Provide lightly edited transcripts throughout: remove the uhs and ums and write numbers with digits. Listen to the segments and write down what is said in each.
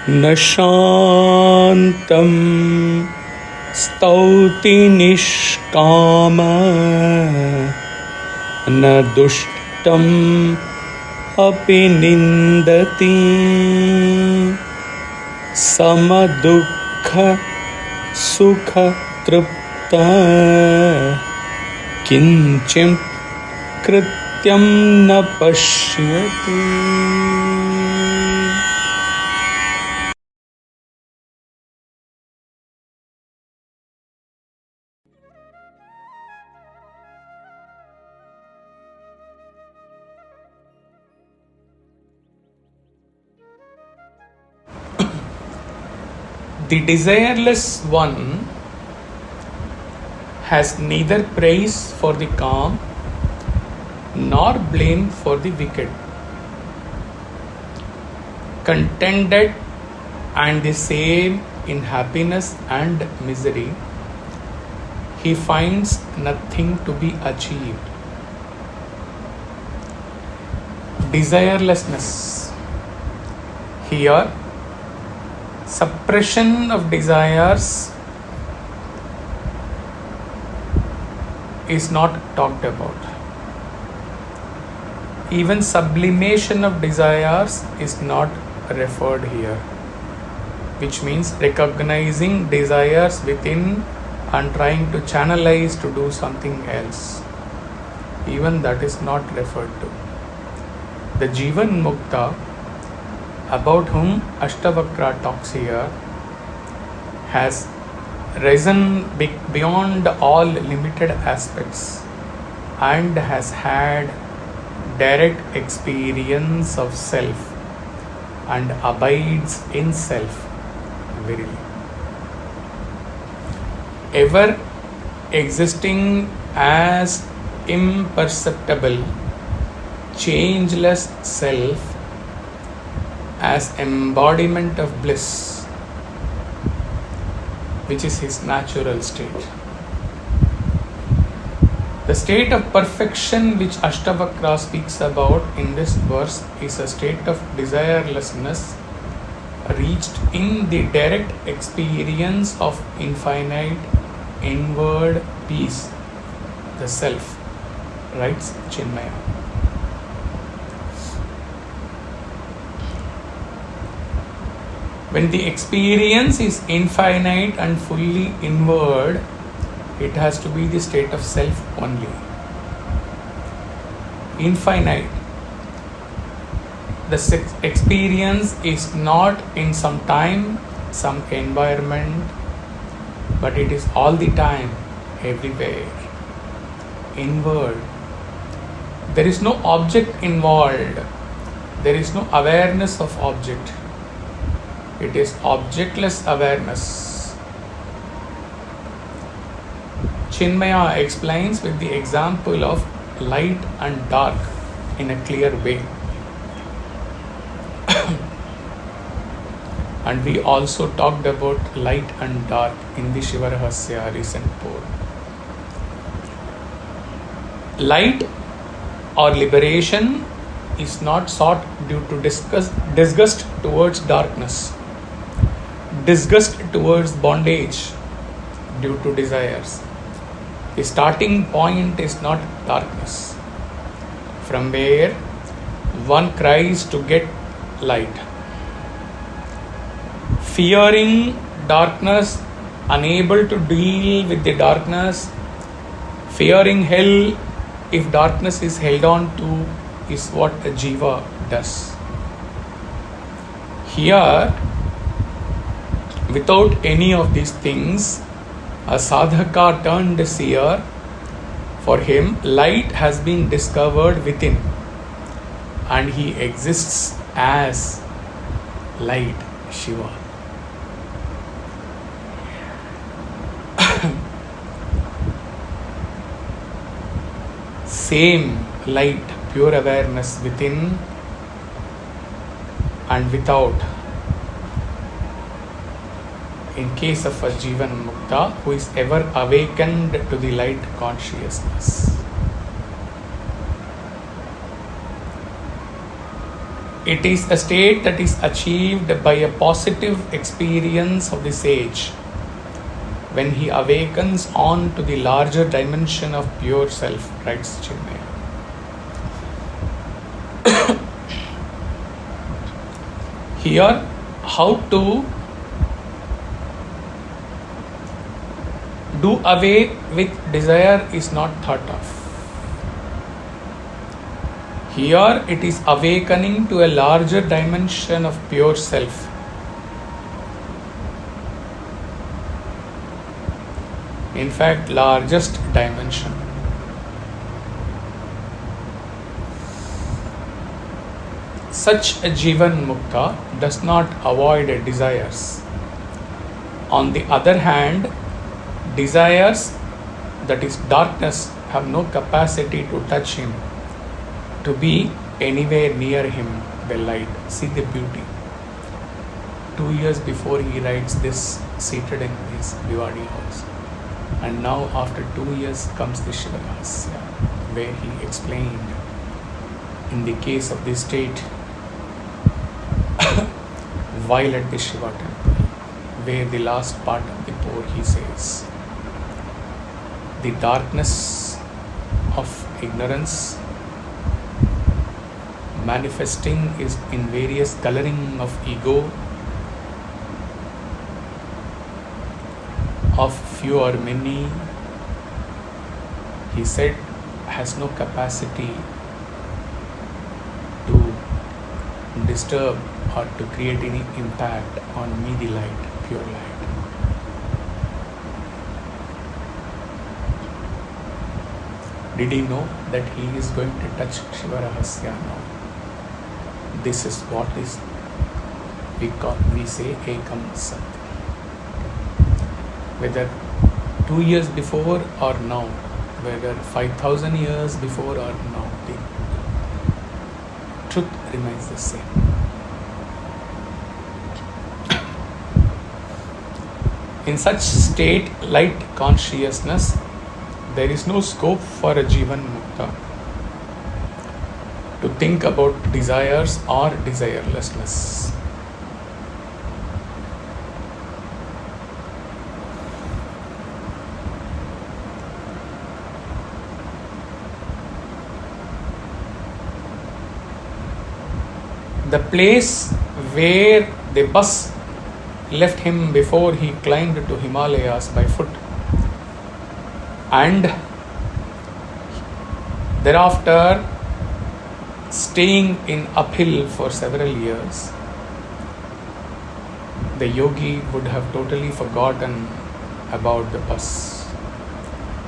न śāntaṃ stauti niṣkāmo न duṣṭamapi nindati samaduḥkhasukhastṛptaḥ kiñcitkṛtyaṃ न paśyati. The desireless one has neither praise for the calm nor blame for the wicked. Contented and the same in happiness and misery, he finds nothing to be achieved. Desirelessness. Here, suppression of desires is not talked about. Even sublimation of desires is not referred here, which means recognizing desires within and trying to channelize to do something else. Even that is not referred to. The Jivan Mukta, about whom Ashtavakra talks here, has risen beyond all limited aspects and has had direct experience of self and abides in self verily. Ever existing as imperceptible, changeless self, as embodiment of bliss, which is his natural state. The state of perfection which Ashtavakra speaks about in this verse is a state of desirelessness reached in the direct experience of infinite inward peace, the self, writes Chinmaya. When the experience is infinite and fully inward, it has to be the state of self only. Infinite. The experience is not in some time, some environment, but it is all the time, everywhere. Inward. There is no object involved. There is no awareness of object. It is objectless awareness. Chinmaya explains with the example of light and dark in a clear way. And we also talked about light and dark in the Shiva Rahasya recent poll. Light or liberation is not sought due to disgust towards darkness, disgust towards bondage due to desires. The starting point is not darkness, from where one cries to get light. Fearing darkness, unable to deal with the darkness, fearing hell if darkness is held on to, is what a jiva does. Here, without any of these things, a sadhaka turned seer, for him light has been discovered within, and he exists as light, Shiva. Same light, pure awareness within and without. In case of a Jivan Mukta who is ever awakened to the light consciousness. It is a state that is achieved by a positive experience of the sage when he awakens on to the larger dimension of pure self, writes Chinmaya. Here, how to do away with desire is not thought of. Here it is awakening to a larger dimension of pure self. In fact, largest dimension. Such a Jivan Mukta does not avoid desires. On the other hand, desires, that is darkness, have no capacity to touch him, to be anywhere near him, the light. See the beauty. 2 years before he writes this, seated in his Bhiwadi house. And now after 2 years comes the Shiva Rahasya, where he explained in the case of this state while at the Shiva temple, where the last part of the pour he says, the darkness of ignorance manifesting is in various coloring of ego, of few or many, he said, has no capacity to disturb or to create any impact on me, the light, pure light. Did he know that he is going to touch Shiva Rahasya now? This is what is we say Ekam Sat. Whether 2 years before or now, whether 5,000 years before or now, the truth remains the same. In such state, light consciousness, there is no scope for a Jivan Mukta to think about desires or desirelessness. The place where the bus left him before he climbed to Himalayas by foot, and thereafter staying in uphill for several years, the yogi would have totally forgotten about the bus.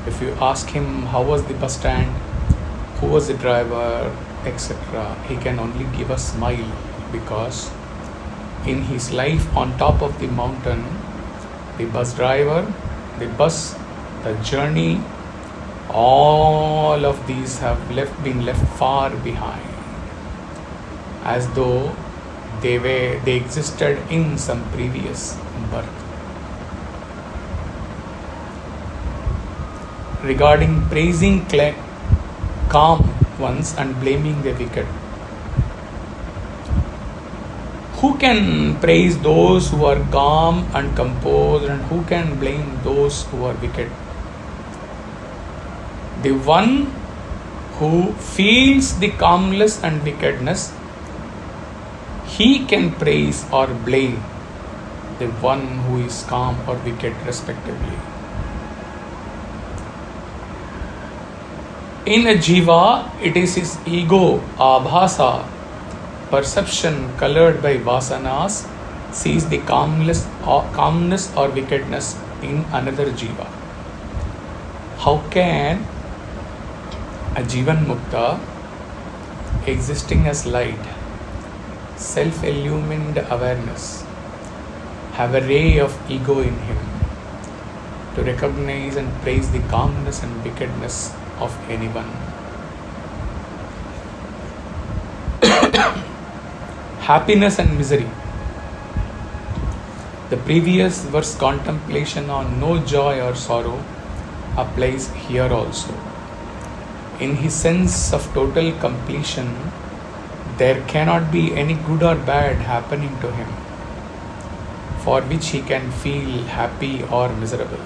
If you ask him how was the bus stand, who was the driver, etc., he can only give a smile, because in his life on top of the mountain, the bus driver, the bus, the journey, all of these have been left far behind, as though they existed in some previous birth. Regarding praising calm ones and blaming the wicked, who can praise those who are calm and composed, and who can blame those who are wicked? The one who feels the calmness and wickedness, he can praise or blame the one who is calm or wicked respectively. In a jiva, it is his ego, abhasa, perception colored by vasanas, sees the calmness or wickedness in another jiva. How can a Jivan Mukta, existing as light, self-illumined awareness, have a ray of ego in him to recognize and praise the calmness and wickedness of anyone? Happiness and misery. The previous verse contemplation on no joy or sorrow applies here also. In his sense of total completion, there cannot be any good or bad happening to him for which he can feel happy or miserable.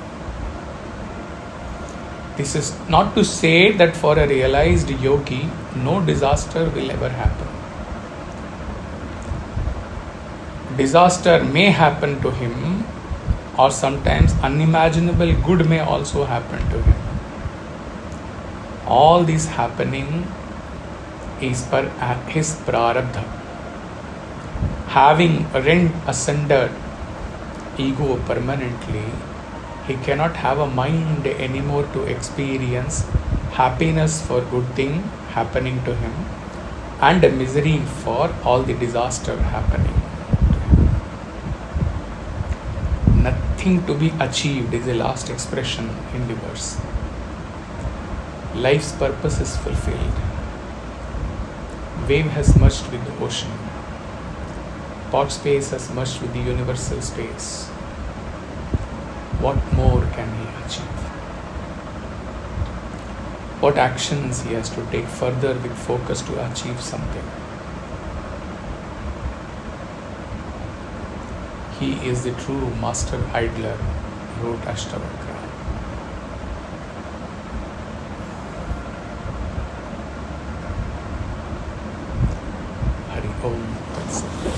This is not to say that for a realized yogi, no disaster will ever happen. Disaster may happen to him, or sometimes unimaginable good may also happen to him. All this happening is per his prarabdha. Having rent asunder ego permanently, he cannot have a mind anymore to experience happiness for good thing happening to him and misery for all the disaster happening. Nothing to be achieved is the last expression in the verse. Life's purpose is fulfilled. Wave has merged with the ocean. Pot space has merged with the universal space. What more can he achieve? What actions he has to take further with focus to achieve something? He is the true master idler, wrote Ashtavakra. Hari Om Tat Sat.